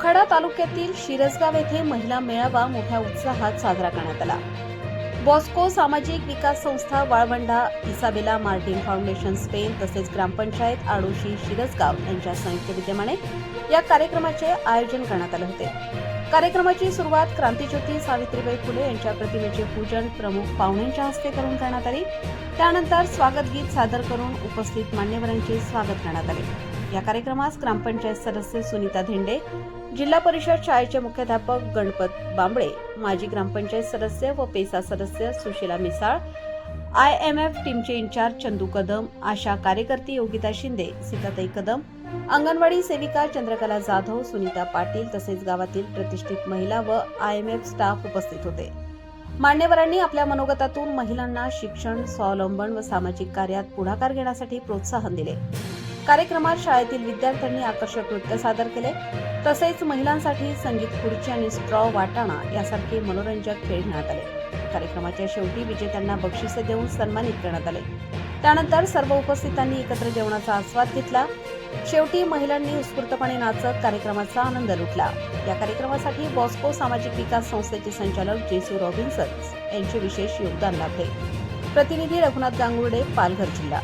मोखाडा तालुक्यातील शिरसगाव येथे महिला मेळावा मोठ्या उत्साहात साजरा करण्यात आला। बॉस्को सामाजिक विकास संस्था वाळवंडा, इसाबेला मार्टिन फाउंडेशन स्पेन तसेच ग्रामपंचायत आडोशी शिरसगाव यांच्या संयुक्त विद्यमाने या कार्यक्रमाचे आयोजन करण्यात आले होते। कार्यक्रमाची सुरुवात क्रांतिज्योती सावित्रीबाई फुले यांच्या प्रतिमेचे पूजन प्रमुख पाहुण्यांच्या हस्ते करून करण्यात आले। त्यानंतर स्वागत गीत सादर करून उपस्थित मान्यवरांचे स्वागत करण्यात आले। या कार्यक्रमास ग्रामपंचायत सदस्य सुनीता धेंडे, जिल्हा परिषद शाळेचे मुख्याध्यापक गणपत बांबळे, माजी ग्रामपंचायत सदस्य व पेसा सदस्य सुशीला मिसाळ, IMF टीमचे इंचार्ज चंदू कदम, आशा कार्यकर्ती योगिता शिंदे, सीताताई कदम, अंगणवाडी सेविका चंद्रकला जाधव, सुनीता पाटील तसेच गावातील प्रतिष्ठित महिला व IMF स्टाफ उपस्थित होते। मान्यवरांनी आपल्या मनोगतातून महिलांना शिक्षण, स्वावलंबन व सामाजिक कार्यात पुढाकार घेण्यासाठी प्रोत्साहन दिले। कार्यक्रमात शाळेतील विद्यार्थ्यांनी आकर्षक नृत्य सादर केले तसेच महिलांसाठी संगीत खुर्ची आणि स्ट्रॉ वाटाणा यासारखे मनोरंजक खेळ घेण्यात आले। कार्यक्रमाच्या शेवटी विजेत्यांना बक्षिसे देऊन सन्मानित करण्यात आले। त्यानंतर सर्व उपस्थितांनी एकत्र जेवणाचा आस्वाद घेतला। शेवटी महिलांनी उत्स्फूर्तपणे नाचत कार्यक्रमाचा आनंद लुटला। या कार्यक्रमासाठी बॉस्को सामाजिक विकास संस्थेचे संचालक जेसू रॉबिन्सन यांचे विशेष योगदान लाभले। प्रतिनिधी रघुनाथ गांगुर्डे, पालघर जिल्हा।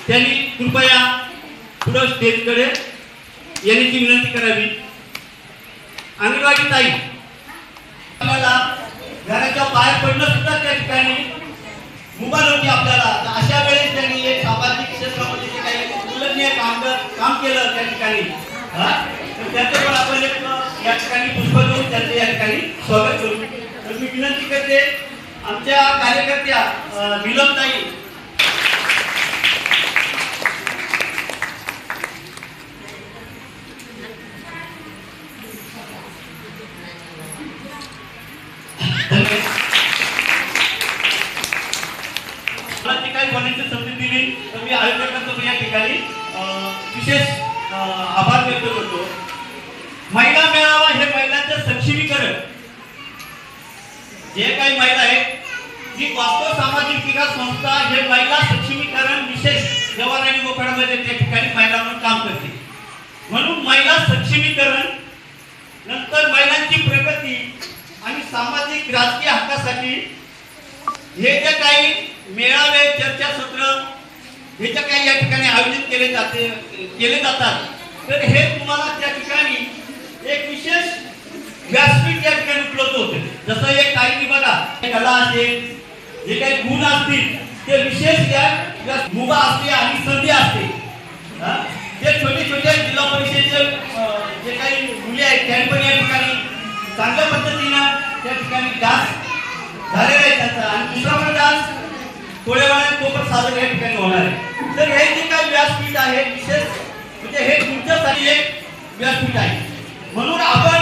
त्यांनी कृपया पुढे स्टेजकडे येण्याची विनंती करावी। अंगणवाडी ताई आपल्याला घराच्या बाहेर पडणं सुद्धा त्या ठिकाणी मुभा नव्हती आपल्याला। अशा वेळेस त्यांनी एक सामाजिक क्षेत्रामध्ये जे काही उल्लेखनीय काम केलं त्या ठिकाणी, त्याचं पण आपण एक या ठिकाणी पुष्प देऊन त्यांचं या ठिकाणी स्वागत करू। तर मी विनंती करते आमच्या कार्यकर्त्या नीलमताई काही बोलण्याची संधी दिली तर मी आयोजकांचा या ठिकाणी विशेष आभार व्यक्त करतो। महिला मेळावा हे महिलांचं सक्षमीकरण, जे काही महिला आहेत जी बॉस्को सामाजिक विकास संस्था हे महिला सक्षमीकरण विशेष जवान आणि मोखाड्यामध्ये त्या ठिकाणी महिला म्हणून काम करते। म्हणून महिला सक्षमीकरण नंतर महिलांची प्रगती आणि सामाजिक राजकीय हक्कासाठी हे जे काही मेळावे, चर्चासत्र हे जे काही या ठिकाणी आयोजित केले जातात, तर हे तुम्हाला त्या ठिकाणी एक विशेष व्यासपीठ या ठिकाणी उपलब्ध होते। जसं एक काही बघा कला असेल, जे काही गुण असतील ते विशेष या मुभा असते आणि संधी असते। जे छोटे छोटे जिल्हा परिषदेचे जे काही मुली आहेत त्यांनी पण या ठिकाणी चांगल्या पद्धतीनं त्या ठिकाणी डान्स झालेला आहे त्यांचा, आणि दुसरा पण डान्स थोड्या वेळात तो पण सादर या ठिकाणी होणार आहे। तर हे जे काही व्यासपीठ आहे विशेष म्हणजे हे तुमच्यासाठी एक व्यासपीठ आहे। म्हणून आपण